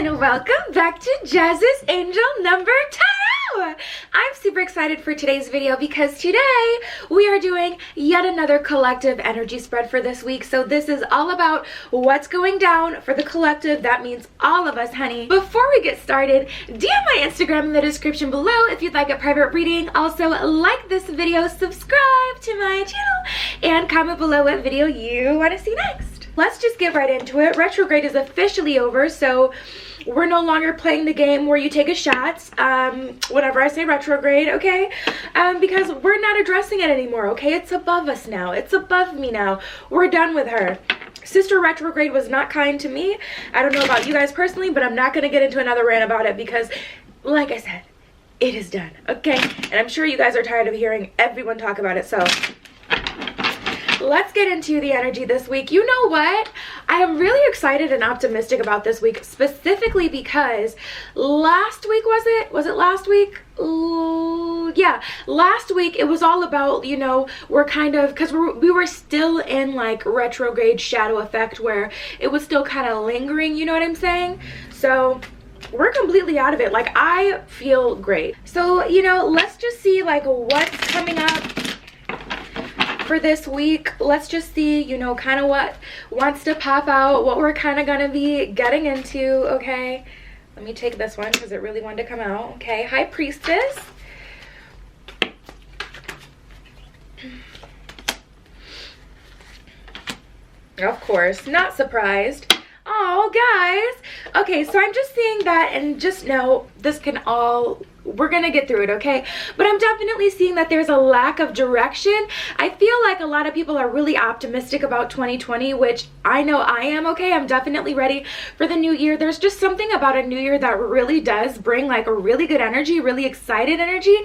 and welcome back to Jazz's Angel number 2. I'm super excited for today's video because today we are doing yet another collective energy spread for this week. So this is all about what's going down for the collective. That means all of us, honey. Before we get started, DM my Instagram in the description below if you'd like a private reading. Also, like this video, subscribe to my channel, and comment below what video you want to see next. Let's just get right into it. Retrograde is officially over, so we're no longer playing the game where you take a shot whenever I say retrograde, okay? Because we're not addressing it anymore, okay? It's above us now. It's above me now. We're done with her. Sister retrograde was not kind to me. I don't know about you guys personally, but I'm not going to get into another rant about it because, like I said, it is done, okay? And I'm sure you guys are tired of hearing everyone talk about it, so let's get into the energy this week. You know what? I am really excited and optimistic about this week, specifically because last week, was it last week? Ooh, yeah, last week it was all about, you know, we're kind of, because we were still in like retrograde shadow effect where it was still kind of lingering, you know what I'm saying? So we're completely out of it. Like, I feel great. So, you know, let's just see like what's coming up for this week. Let's just see, you know, kind of what wants to pop out, what we're kind of gonna be getting into, okay? Let me take this one because it really wanted to come out, okay? High Priestess. Of course, not surprised. Oh, guys. Okay, so I'm just seeing that, and just know this can all, we're gonna get through it, okay? But I'm definitely seeing that there's a lack of direction. I feel like a lot of people are really optimistic about 2020, which I know I am, okay? I'm definitely ready for the new year. There's just something about a new year that really does bring like a really good energy, really excited energy,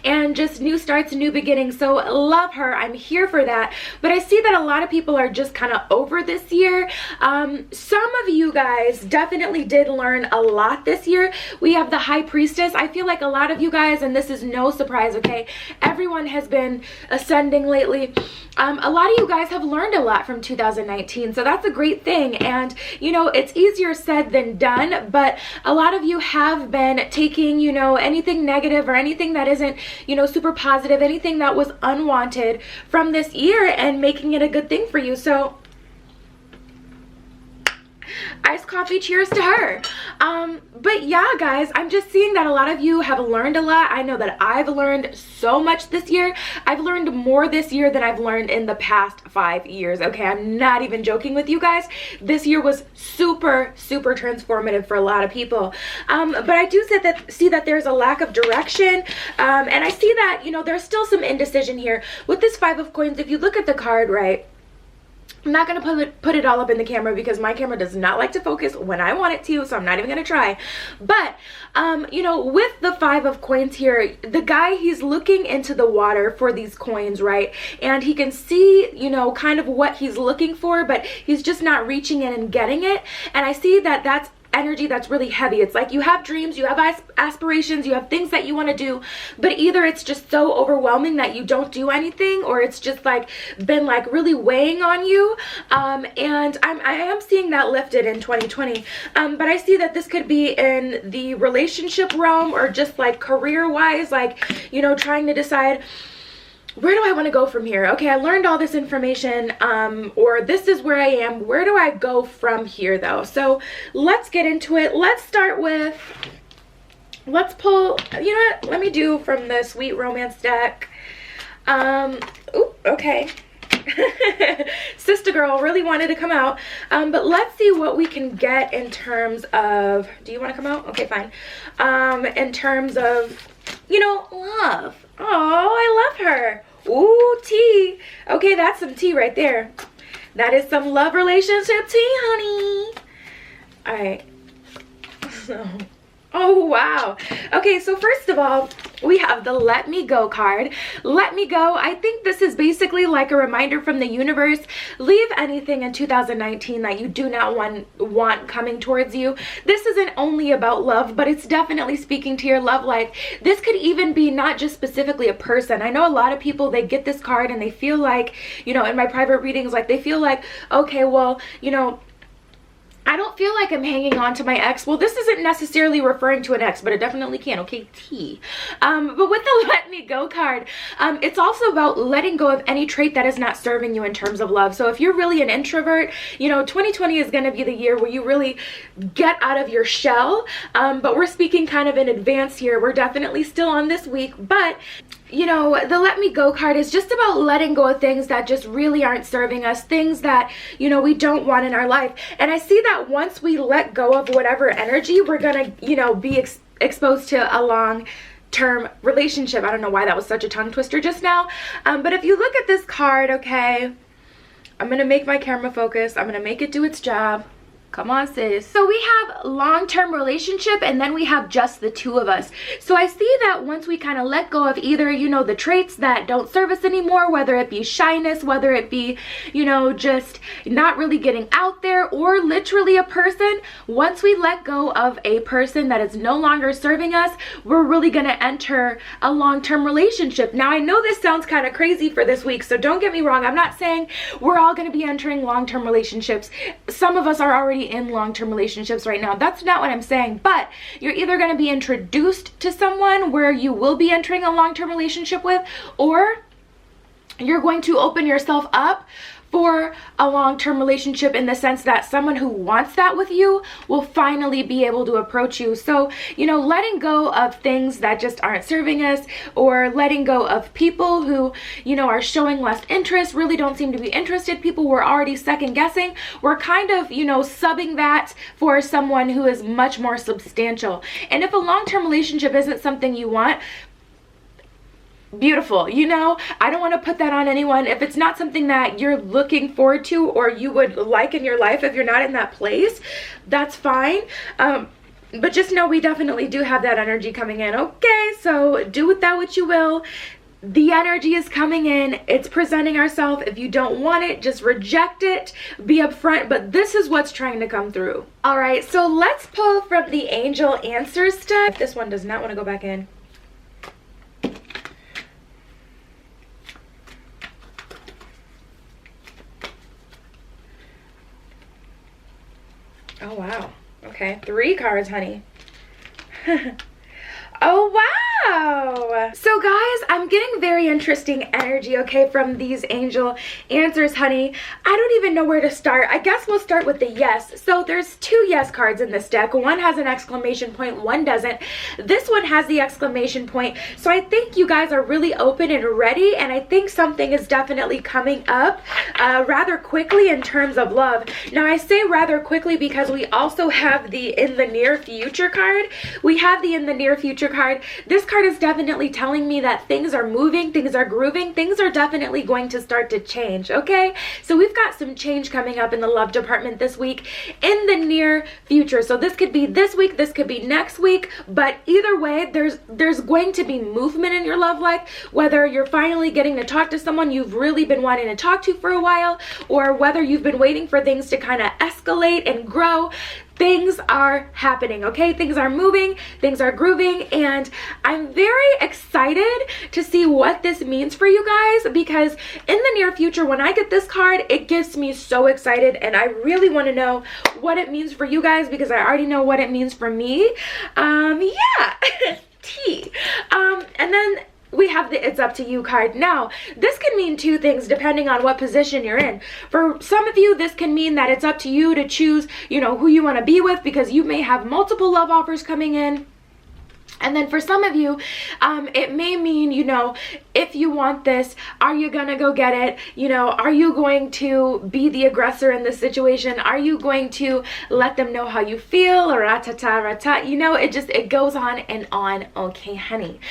and just new starts, new beginnings. So love her. I'm here for that. But I see that a lot of people are just kind of over this year. Some of you guys definitely did learn a lot this year. We have the High Priestess. I feel like a lot of you guys, and this is no surprise, okay? Everyone has been ascending lately. A lot of you guys have learned a lot from 2019, so that's a great thing. And, you know, it's easier said than done, but a lot of you have been taking, you know, anything negative or anything that isn't, you know, super positive, anything that was unwanted from this year and making it a good thing for you. So iced coffee, cheers to her. But yeah, guys, I'm just seeing that a lot of you have learned a lot. I know that I've learned so much this year. I've learned more this year than I've learned in the past 5 years, okay? I'm not even joking with you guys. This year was super, super transformative for a lot of people. But I do see that there's a lack of direction, and I see that, you know, there's still some indecision here. With this 5 of Coins, if you look at the card, right, I'm not going to put it all up in the camera because my camera does not like to focus when I want it to, so I'm not even going to try. But, you know, with the 5 of Coins here, the guy, he's looking into the water for these coins, right? And he can see, you know, kind of what he's looking for, but he's just not reaching in and getting it. And I see that that's energy that's really heavy. It's like you have dreams, you have aspirations, you have things that you want to do, but either it's just so overwhelming that you don't do anything, or it's just like been like really weighing on you. And I am seeing that lifted in 2020. But I see that this could be in the relationship realm or just like career wise, like, you know, trying to decide, where do I want to go from here? Okay, I learned all this information, or this is where I am. Where do I go from here, though? So let's get into it. Let's start with, let's pull, you know what? Let me do from the Sweet Romance deck. Ooh, okay. Sister girl really wanted to come out, but let's see what we can get in terms of, do you want to come out? Okay, fine. In terms of, you know, love. Oh, I love her. Ooh, tea. Okay, that's some tea right there. That is some love relationship tea, honey. All right. So, oh, wow. Okay, so first of all, we have the Let Me Go card. Let me go. I think this is basically like a reminder from the universe. Leave anything in 2019 that you do not want coming towards you. This isn't only about love, but it's definitely speaking to your love life. This could even be not just specifically a person. I know a lot of people, they get this card and they feel like, you know, in my private readings, like they feel like, okay, well, you know, I don't feel like I'm hanging on to my ex. Well, this isn't necessarily referring to an ex, but it definitely can, okay, T. But with the let me go card, it's also about letting go of any trait that is not serving you in terms of love. So if you're really an introvert, you know, 2020 is going to be the year where you really get out of your shell. But we're speaking kind of in advance here. We're definitely still on this week, but you know, the let me go card is just about letting go of things that just really aren't serving us, things that, you know, we don't want in our life. And I see that once we let go of whatever energy, we're gonna, you know, be exposed to a long-term relationship. I don't know why that was such a tongue twister just now. But if you look at this card, okay, I'm gonna make my camera focus. I'm gonna make it do its job. Come on, sis. So we have long-term relationship, and then we have just the two of us. So I see that once we kind of let go of either, you know, the traits that don't serve us anymore, whether it be shyness, whether it be, you know, just not really getting out there, or literally a person, once we let go of a person that is no longer serving us, we're really going to enter a long-term relationship. Now, I know this sounds kind of crazy for this week, so don't get me wrong. I'm not saying we're all going to be entering long-term relationships. Some of us are already in long-term relationships right now. That's not what I'm saying, but you're either going to be introduced to someone where you will be entering a long-term relationship with, or you're going to open yourself up for a long-term relationship in the sense that someone who wants that with you will finally be able to approach you. So, you know, letting go of things that just aren't serving us, or letting go of people who, you know, are showing less interest, really don't seem to be interested, people we're already second guessing, we're kind of, you know, subbing that for someone who is much more substantial. And if a long-term relationship isn't something you want, beautiful, you know, I don't want to put that on anyone. If it's not something that you're looking forward to or you would like in your life, if you're not in that place, that's fine. But just know we definitely do have that energy coming in. Okay, so do with that what you will. The energy is coming in, it's presenting ourselves. If you don't want it, just reject it, be upfront, but this is what's trying to come through. All right, so let's pull from the angel answers deck. This one does not want to go back in. Oh, wow. Okay. 3 cards, honey. Oh, wow. So guys, I'm getting very interesting energy, okay, from these angel answers, honey. I don't even know where to start. I guess we'll start with the yes. So there's 2 yes cards in this deck. One has an exclamation point, one doesn't. This one has the exclamation point. So I think you guys are really open and ready, and I think something is definitely coming up rather quickly in terms of love. Now, I say rather quickly because we also have the in the near future card. We have the in the near future card. This card is definitely telling me that things are moving, things are grooving, things are definitely going to start to change, okay? So we've got some change coming up in the love department this week in the near future. So this could be this week, this could be next week, but either way, there's going to be movement in your love life, whether you're finally getting to talk to someone you've really been wanting to talk to for a while, or whether you've been waiting for things to kind of escalate and grow. Things are happening, okay? Things are moving, things are grooving, and I'm very excited to see what this means for you guys, because in the near future, when I get this card, it gets me so excited, and I really want to know what it means for you guys, because I already know what it means for me. Yeah, T. And then we have the it's up to you card. Now, this can mean 2 things depending on what position you're in. For some of you, this can mean that it's up to you to choose, you know, who you want to be with, because you may have multiple love offers coming in. And then for some of you, it may mean, you know, if you want this, are you gonna go get it? You know, are you going to be the aggressor in this situation? Are you going to let them know how you feel? Or ratata, you know, it goes on and on. Okay, honey.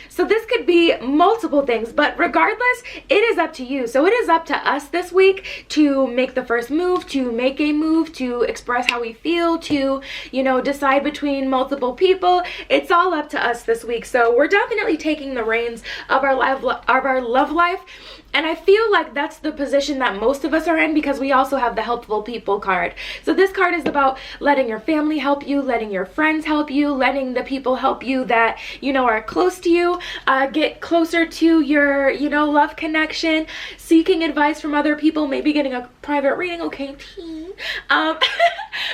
So this could be multiple things, but regardless, it is up to you. So it is up to us this week to make the first move, to make a move, to express how we feel, to, you know, decide between multiple people. It's all up to us this week. So we're definitely taking the reins of our love life, And I feel like that's the position that most of us are in, because we also have the helpful people card. So this card is about letting your family help you, letting your friends help you, letting the people help you that, you know, are close to you, get closer to your, you know, love connection, seeking advice from other people, maybe getting a private reading, okay?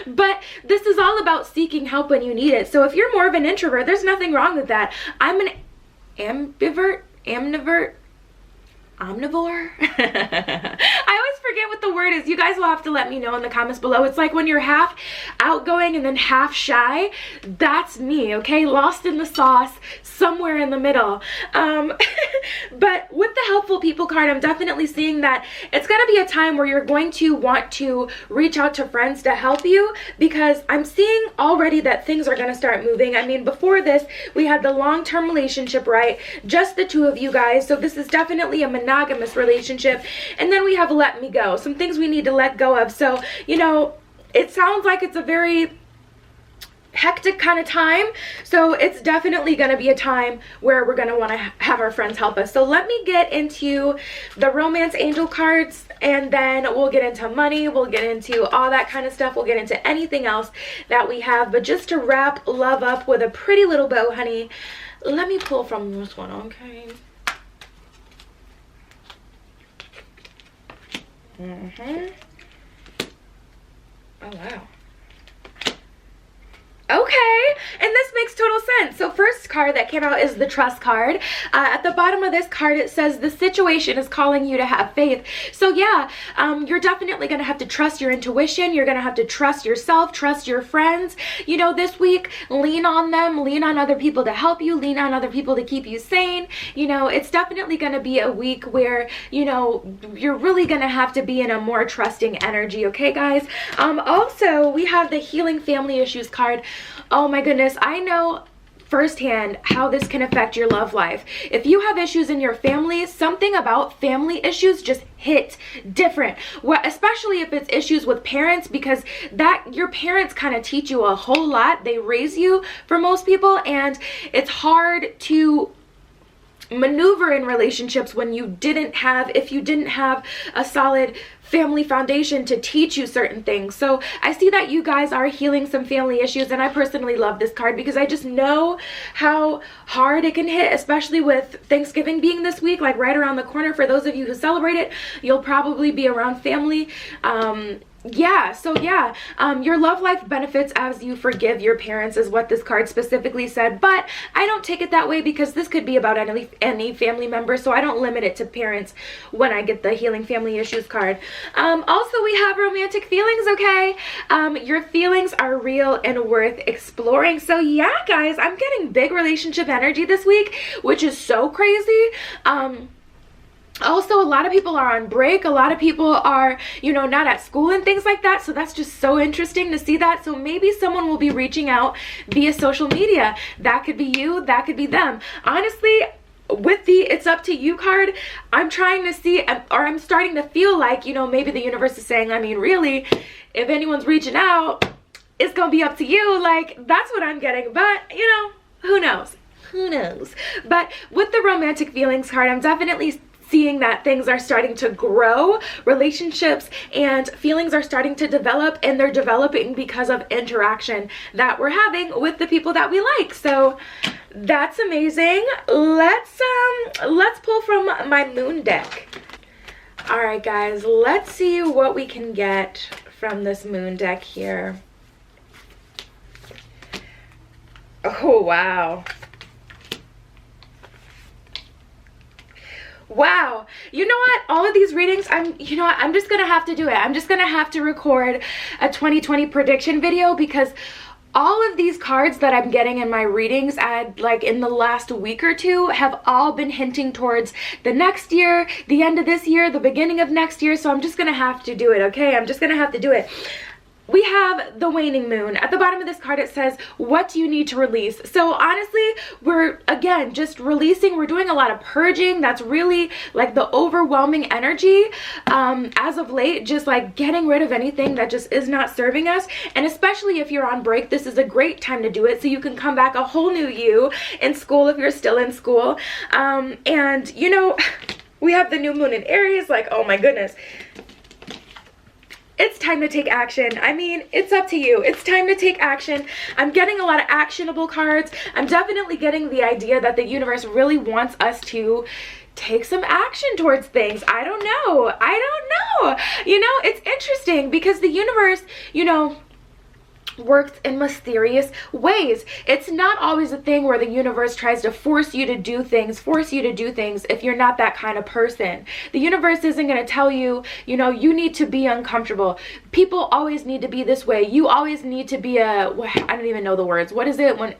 But this is all about seeking help when you need it. So if you're more of an introvert, there's nothing wrong with that. I'm an omnivore. I always forget what the word is. You guys will have to let me know in the comments below. It's like when you're half outgoing and then half shy. That's me, okay? Lost in the sauce, somewhere in the middle. But with the helpful people card, I'm definitely seeing that it's going to be a time where you're going to want to reach out to friends to help you, because I'm seeing already that things are going to start moving. I mean, before this, we had the long-term relationship, right? Just the two of you guys. So this is definitely a monogamous relationship. And then we have let me go, some things we need to let go of. So, you know, it sounds like it's a very hectic kind of time, so it's definitely going to be a time where we're going to want to have our friends help us. So let me get into the romance angel cards, and then we'll get into money, we'll get into all that kind of stuff, we'll get into anything else that we have. But just to wrap love up with a pretty little bow, honey, let me pull from this one, okay? Oh, wow. Okay, and this makes total sense. So first card that came out is the trust card. At the bottom of this card, it says the situation is calling you to have faith. So yeah, you're definitely going to have to trust your intuition. You're going to have to trust yourself, trust your friends. You know, this week, lean on them, lean on other people to help you, lean on other people to keep you sane. You know, it's definitely going to be a week where, you know, you're really going to have to be in a more trusting energy, okay, guys? Also, we have the healing family issues card. Oh my goodness, I know firsthand how this can affect your love life. If you have issues in your family, something about family issues just hit different. Well, especially if it's issues with parents, because that your parents kind of teach you a whole lot. They raise you for most people, and it's hard to maneuver in relationships when you didn't have, if you didn't have a solid family foundation to teach you certain things. So I see that you guys are healing some family issues, and I personally love this card because I just know how hard it can hit, especially with Thanksgiving being this week, like right around the corner. For those of you who celebrate it, you'll probably be around family. Your love life benefits as you forgive your parents is what this card specifically said, but I don't take it that way because this could be about any family member, so I don't limit it to parents when I get the healing family issues card. Also, we have romantic feelings, okay? Your feelings are real and worth exploring. So yeah, guys, I'm getting big relationship energy this week, which is so crazy. Also, a lot of people are on break. A lot of people are, you know, not at school and things like that. So that's just so interesting to see that. So maybe someone will be reaching out via social media. That could be you. That could be them. Honestly, with the it's up to you card, I'm trying to see, or I'm starting to feel like, you know, maybe the universe is saying, I mean, really, if anyone's reaching out, it's going to be up to you. Like, that's what I'm getting. But, you know, who knows? Who knows? But with the romantic feelings card, I'm definitely seeing that things are starting to grow, relationships and feelings are starting to develop, and they're developing because of interaction that we're having with the people that we like. So that's amazing. Let's pull from my moon deck. All right, guys, let's see what we can get from this moon deck here. Oh, wow. Wow, you know what, all of these readings, I'm just gonna have to do it. I'm just gonna have to record a 2020 prediction video, because all of these cards that I'm getting in my readings like in the last week or two have all been hinting towards the next year, the end of this year, the beginning of next year. So I'm just gonna have to do it, okay? I'm just gonna have to do it. We have the waning moon. At the bottom of this card, it says, what do you need to release? So honestly, we're, again, just releasing. We're doing a lot of purging. That's really like the overwhelming energy as of late, just like getting rid of anything that just is not serving us. And especially if you're on break, this is a great time to do it, so you can come back a whole new you in school if you're still in school. And, you know, We have the new moon in Aries. Like, oh my goodness. It's time to take action. I mean, it's up to you. It's time to take action. I'm getting a lot of actionable cards. I'm definitely getting the idea that the universe really wants us to take some action towards things. I don't know. You know, it's interesting because the universe, you know, works in mysterious ways. It's not always a thing where the universe tries to force you to do things if you're not that kind of person. The universe isn't going to tell you, you know, you need to be uncomfortable. People always need to be this way. You always need to be I don't even know the words. What is it when,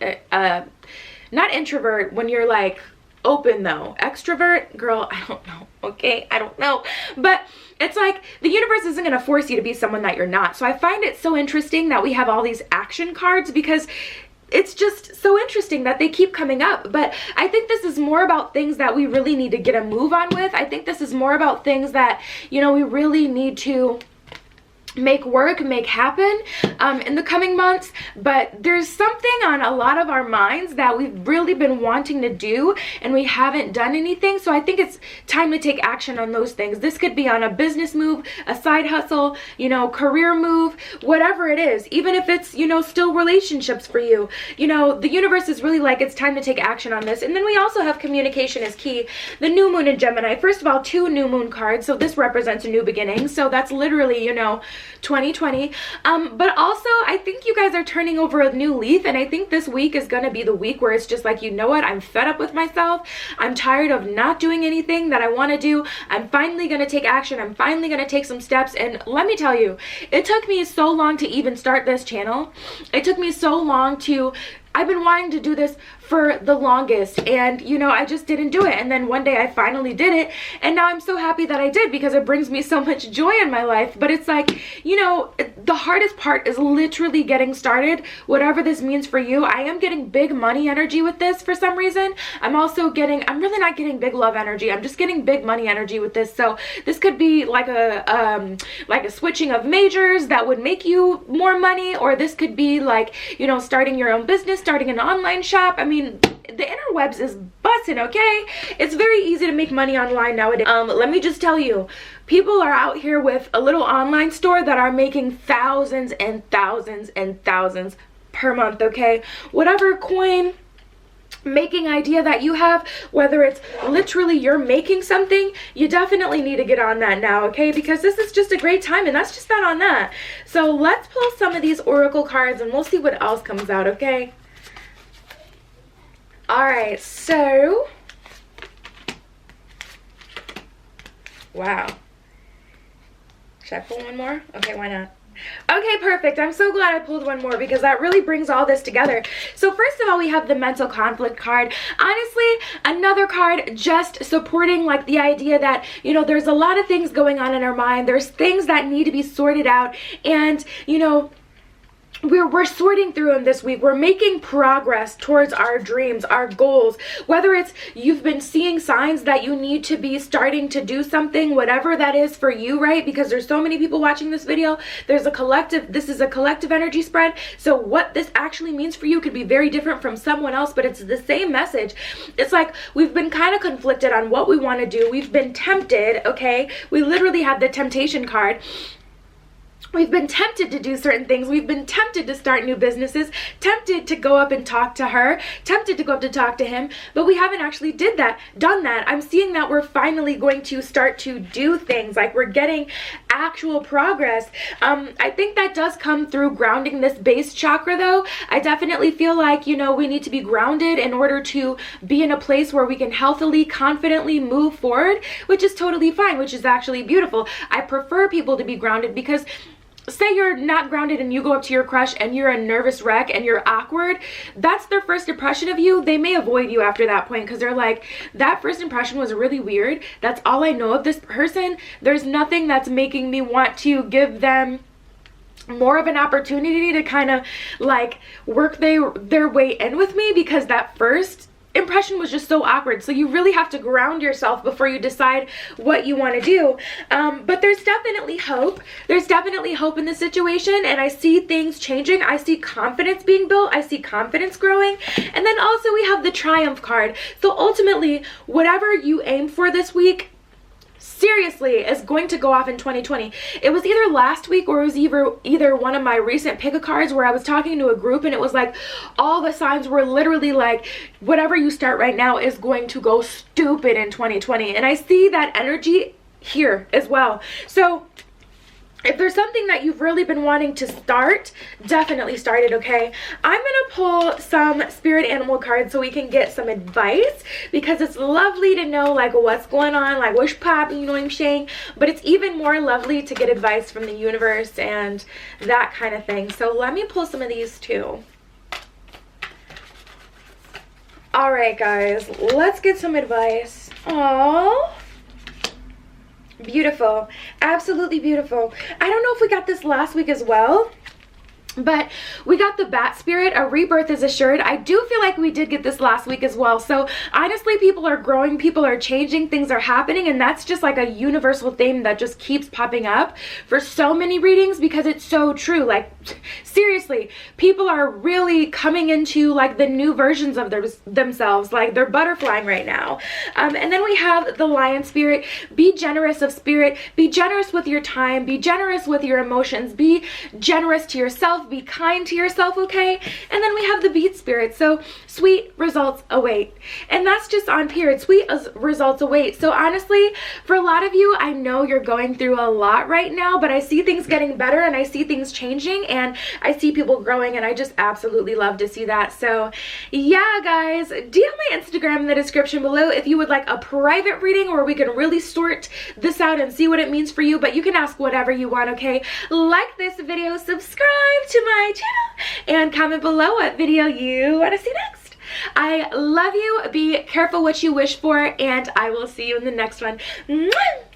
not introvert, when you're like open though. Extrovert? Girl, I don't know. Okay, I don't know. But it's like the universe isn't going to force you to be someone that you're not. So I find it so interesting that we have all these action cards because it's just so interesting that they keep coming up. But I think this is more about things that we really need to get a move on with. I think this is more about things that, you know, we really need to make work, make happen in the coming months. But there's something on a lot of our minds that we've really been wanting to do and we haven't done anything. So I think it's time to take action on those things. This could be on a business move, a side hustle, you know, career move, whatever it is. Even if it's, you know, still relationships for you. You know, the universe is really like, it's time to take action on this. And then we also have communication is key. The new moon in Gemini. First of all, 2 new moon cards. So this represents a new beginning. So that's literally, you know, 2020. But also I think you guys are turning over a new leaf, and I think this week is going to be the week where it's just like, you know what, I'm fed up with myself. I'm tired of not doing anything that I want to do. I'm finally going to take action. I'm finally going to take some steps. And let me tell you, it took me so long to even start this channel. It took me so long to, I've been wanting to do this for the longest, and you know, I just didn't do it. And then one day I finally did it, and now I'm so happy that I did because it brings me so much joy in my life. But it's like, you know, the hardest part is literally getting started, whatever this means for you. I am getting big money energy with this for some reason. I'm really not getting big love energy. I'm just getting big money energy with this. So this could be like a switching of majors that would make you more money, or this could be like, you know, starting your own business, starting an online shop. I mean, the interwebs is busting, okay? It's very easy to make money online nowadays. Let me just tell you, people are out here with a little online store that are making thousands and thousands and thousands per month, okay? Whatever coin making idea that you have, whether it's literally you're making something, you definitely need to get on that now, okay? Because this is just a great time, and that's just not on that. So let's pull some of these oracle cards and we'll see what else comes out, okay? All right, so wow, should I pull one more? Okay, why not? Okay, perfect. I'm so glad I pulled one more because that really brings all this together. So first of all, we have the mental conflict card. Honestly, another card just supporting like the idea that, you know, there's a lot of things going on in our mind. There's things that need to be sorted out, and, you know, we're sorting through them this week. We're making progress towards our dreams, our goals, whether it's you've been seeing signs that you need to be starting to do something, whatever that is for you, right? Because there's so many people watching this video. This is a collective energy spread. So what this actually means for you could be very different from someone else, but it's the same message. It's like we've been kind of conflicted on what we want to do. We've been tempted, okay? We literally have the temptation card. We've been tempted to do certain things. We've been tempted to start new businesses, tempted to go up and talk to her, tempted to go up to talk to him, but we haven't actually done that. I'm seeing that we're finally going to start to do things, like we're getting actual progress. I think that does come through grounding this base chakra though. I definitely feel like, you know, we need to be grounded in order to be in a place where we can healthily, confidently move forward, which is totally fine, which is actually beautiful. I prefer people to be grounded because say you're not grounded and you go up to your crush and you're a nervous wreck and you're awkward, that's their first impression of you. They may avoid you after that point because they're like, that first impression was really weird. That's all I know of this person. There's nothing that's making me want to give them more of an opportunity to kind of like work their way in with me, because that first impression was just so awkward. So you really have to ground yourself before you decide what you want to do. But there's definitely hope. There's definitely hope in the situation, and I see things changing. I see confidence being built. I see confidence growing. And then also we have the triumph card. So ultimately, whatever you aim for this week, seriously is going to go off in 2020. It was either last week or it was either one of my recent pick-a-cards where I was talking to a group and it was like all the signs were literally like, whatever you start right now is going to go stupid in 2020. And I see that energy here as well. So if there's something that you've really been wanting to start, definitely start it, okay? I'm gonna pull some spirit animal cards so we can get some advice, because it's lovely to know like what's going on, like what's popping, you know what I'm saying? But it's even more lovely to get advice from the universe and that kind of thing. So let me pull some of these too. All right, guys, let's get some advice. Aww. Beautiful. Absolutely beautiful. I don't know if we got this last week as well, but we got the bat spirit, a rebirth is assured. I do feel like we did get this last week as well. So honestly, people are growing, people are changing, things are happening, and that's just like a universal theme that just keeps popping up for so many readings, because it's so true. Like seriously, people are really coming into like the new versions of themselves, like they're butterflying right now. And then we have the lion spirit. Be generous of spirit, be generous with your time, be generous with your emotions, be generous to yourself, be kind to yourself, okay? And then we have the beat spirit. So sweet results await. And that's just on period. Sweet results await. So honestly, for a lot of you, I know you're going through a lot right now, but I see things getting better and I see things changing and I see people growing, and I just absolutely love to see that. So yeah, guys, DM my Instagram in the description below if you would like a private reading where we can really sort this out and see what it means for you, but you can ask whatever you want, okay? Like this video, subscribe to my channel, and comment below what video you want to see next. I love you. Be careful what you wish for, and I will see you in the next one. Mwah!